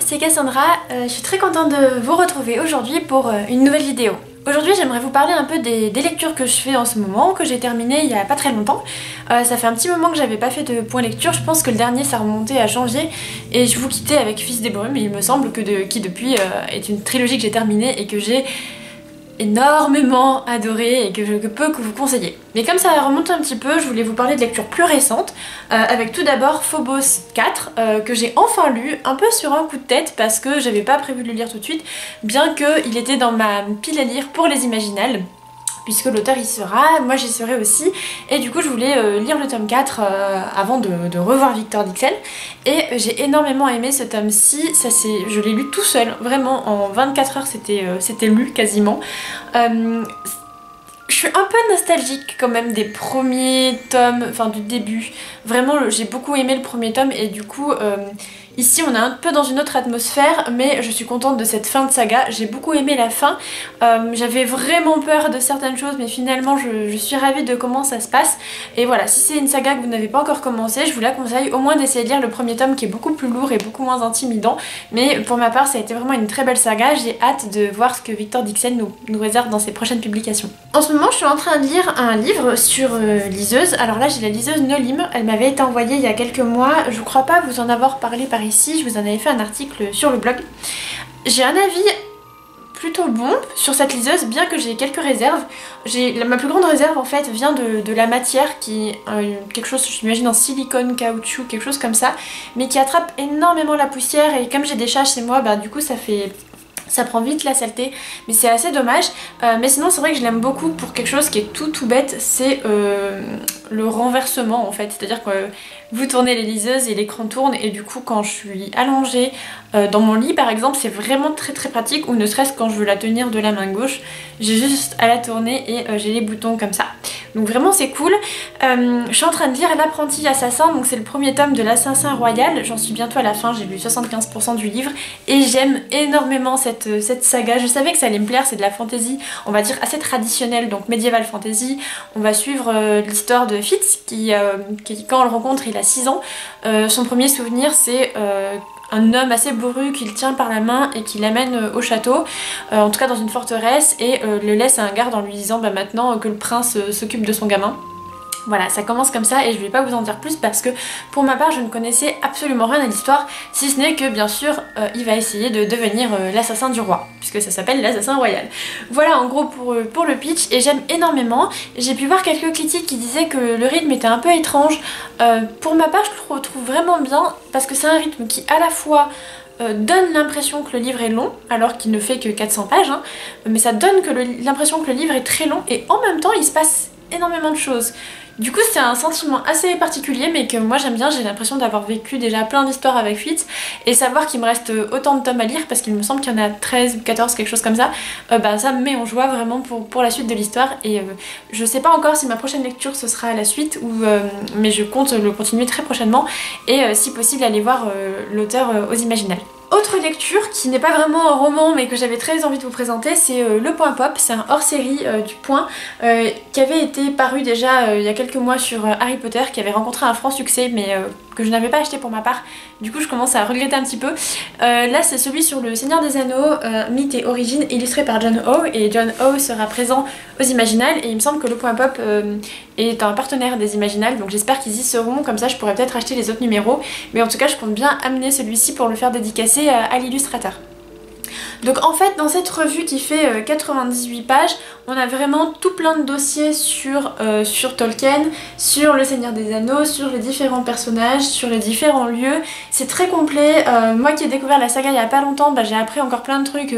c'est Cassandra, je suis très contente de vous retrouver aujourd'hui pour une nouvelle vidéo. Aujourd'hui j'aimerais vous parler un peu des lectures que je fais en ce moment, que j'ai terminé il y a pas très longtemps. Ça fait un petit moment que j'avais pas fait de point lecture, je pense que le dernier ça remontait à janvier et je vous quittais avec Fils des Brumes, et il me semble que qui depuis est une trilogie que j'ai terminée et que j'ai énormément adoré et que je peux que vous conseiller. Mais comme ça remonte un petit peu, je voulais vous parler de lectures plus récentes, avec tout d'abord Phobos 4, que j'ai enfin lu, un peu sur un coup de tête parce que j'avais pas prévu de le lire tout de suite, bien qu'il était dans ma pile à lire pour les Imaginales, puisque l'auteur y sera, moi j'y serai aussi, et du coup je voulais lire le tome 4 avant de revoir Victor Dixon, et j'ai énormément aimé ce tome-ci, je l'ai lu tout seul, vraiment en 24 heures c'était lu quasiment. Je suis un peu nostalgique quand même des premiers tomes, enfin du début, vraiment j'ai beaucoup aimé le premier tome et du coup ici on est un peu dans une autre atmosphère, mais je suis contente de cette fin de saga, j'ai beaucoup aimé la fin, j'avais vraiment peur de certaines choses mais finalement je suis ravie de comment ça se passe. Et voilà, si c'est une saga que vous n'avez pas encore commencé, je vous la conseille au moins d'essayer de lire le premier tome qui est beaucoup plus lourd et beaucoup moins intimidant, mais pour ma part ça a été vraiment une très belle saga, j'ai hâte de voir ce que Victor Dixon nous réserve dans ses prochaines publications. En ce moment je suis en train de lire un livre sur liseuse, alors là j'ai la liseuse Nolim, elle m'avait été envoyée il y a quelques mois, je crois pas vous en avoir parlé par ici, je vous en avais fait un article sur le blog. J'ai un avis plutôt bon sur cette liseuse, bien que j'ai quelques réserves. Ma plus grande réserve en fait vient de la matière qui est quelque chose, j'imagine en silicone, caoutchouc, quelque chose comme ça, mais qui attrape énormément la poussière et comme j'ai des chats chez moi, bah du coup ça prend vite la saleté, mais c'est assez dommage. Mais sinon c'est vrai que je l'aime beaucoup pour quelque chose qui est tout bête, c'est le renversement en fait, c'est-à-dire que vous tournez les liseuses et l'écran tourne et du coup quand je suis allongée dans mon lit par exemple c'est vraiment très pratique, ou ne serait-ce quand je veux la tenir de la main gauche, j'ai juste à la tourner et j'ai les boutons comme ça. Donc vraiment c'est cool. Je suis en train de lire L'Apprenti Assassin, donc c'est le premier tome de l'Assassin Royal, j'en suis bientôt à la fin, j'ai lu 75% du livre et j'aime énormément cette saga. Je savais que ça allait me plaire, c'est de la fantasy on va dire assez traditionnelle, donc médiéval fantasy. On va suivre l'histoire de Fitz qui quand on le rencontre il a 6 ans, son premier souvenir c'est un homme assez bourru qui le tient par la main et qui l'amène au château, en tout cas dans une forteresse, et le laisse à un garde en lui disant bah maintenant que le prince s'occupe de son gamin. Voilà, ça commence comme ça et je vais pas vous en dire plus parce que pour ma part je ne connaissais absolument rien à l'histoire, si ce n'est que bien sûr il va essayer de devenir l'assassin du roi, puisque ça s'appelle l'Assassin Royal. Voilà en gros pour le pitch, et j'aime énormément. J'ai pu voir quelques critiques qui disaient que le rythme était un peu étrange. Pour ma part je le retrouve vraiment bien parce que c'est un rythme qui à la fois donne l'impression que le livre est long, alors qu'il ne fait que 400 pages, hein, mais ça donne l'impression que le livre est très long et en même temps il se passe énormément de choses. Du coup c'est un sentiment assez particulier mais que moi j'aime bien, j'ai l'impression d'avoir vécu déjà plein d'histoires avec Fitz et savoir qu'il me reste autant de tomes à lire, parce qu'il me semble qu'il y en a 13 ou 14 quelque chose comme ça, bah ça me met en joie vraiment pour la suite de l'histoire. Et je sais pas encore si ma prochaine lecture ce sera la suite ou mais je compte le continuer très prochainement et si possible aller voir l'auteur aux Imaginales. Autre lecture qui n'est pas vraiment un roman mais que j'avais très envie de vous présenter, c'est Le Point Pop, c'est un hors-série du Point qui avait été paru déjà il y a quelques mois sur Harry Potter, qui avait rencontré un franc succès mais que je n'avais pas acheté pour ma part, du coup je commence à regretter un petit peu. Là c'est celui sur le Seigneur des Anneaux, mythe et origine, illustré par John Howe, et John Howe sera présent aux Imaginales et il me semble que Le Point Pop est un partenaire des Imaginales, donc j'espère qu'ils y seront, comme ça je pourrais peut-être acheter les autres numéros, mais en tout cas je compte bien amener celui-ci pour le faire dédicacer à l'illustrateur. Donc en fait dans cette revue qui fait 98 pages, on a vraiment tout plein de dossiers sur Tolkien, sur le Seigneur des Anneaux, sur les différents personnages, sur les différents lieux. C'est très complet. Moi qui ai découvert la saga il y a pas longtemps, bah, j'ai appris encore plein de trucs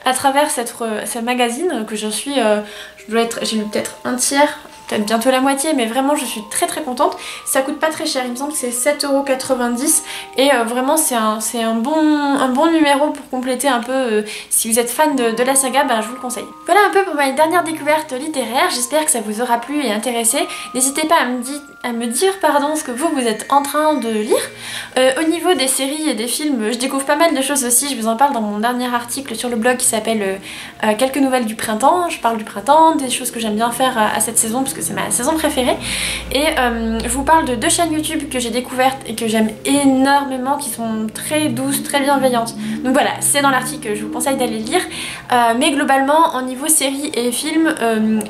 à travers ce magazine que j'ai lu peut-être un tiers, peut-être bientôt la moitié, mais vraiment je suis très contente. Ça coûte pas très cher, il me semble que c'est 7,90 € et vraiment c'est un bon numéro pour compléter un peu. Si vous êtes fan de la saga, ben, je vous le conseille. Voilà un peu pour ma dernière découverte littéraire, j'espère que ça vous aura plu et intéressé. N'hésitez pas à me dire ce que vous êtes en train de lire. Au niveau des séries et des films, je découvre pas mal de choses aussi, je vous en parle dans mon dernier article sur le blog qui s'appelle Quelques nouvelles du printemps. Je parle du printemps, des choses que j'aime bien faire à cette saison parce que que c'est ma saison préférée. Et je vous parle de 2 chaînes YouTube que j'ai découvertes et que j'aime énormément, qui sont très douces, très bienveillantes. Donc voilà, c'est dans l'article, je vous conseille d'aller lire. Mais globalement, en niveau série et film,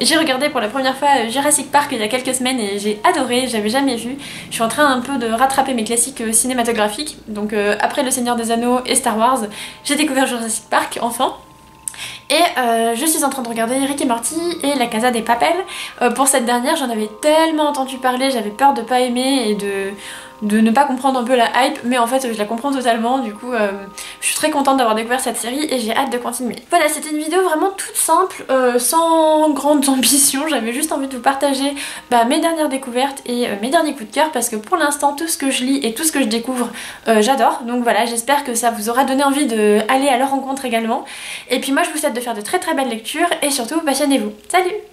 j'ai regardé pour la première fois Jurassic Park il y a quelques semaines et j'ai adoré, j'avais jamais vu. Je suis en train un peu de rattraper mes classiques cinématographiques. Donc après Le Seigneur des Anneaux et Star Wars, j'ai découvert Jurassic Park enfin. Et je suis en train de regarder Rick et Morty et La Casa des Papel. Pour cette dernière, j'en avais tellement entendu parler, j'avais peur de pas aimer et de ne pas comprendre un peu la hype, mais en fait je la comprends totalement. Du coup je suis très contente d'avoir découvert cette série et j'ai hâte de continuer. Voilà, c'était une vidéo vraiment toute simple, sans grandes ambitions. J'avais juste envie de vous partager mes dernières découvertes et mes derniers coups de cœur, parce que pour l'instant tout ce que je lis et tout ce que je découvre j'adore. Donc voilà, j'espère que ça vous aura donné envie d'aller à leur rencontre également. Et puis moi je vous souhaite de faire de très très belles lectures et surtout passionnez-vous. Salut!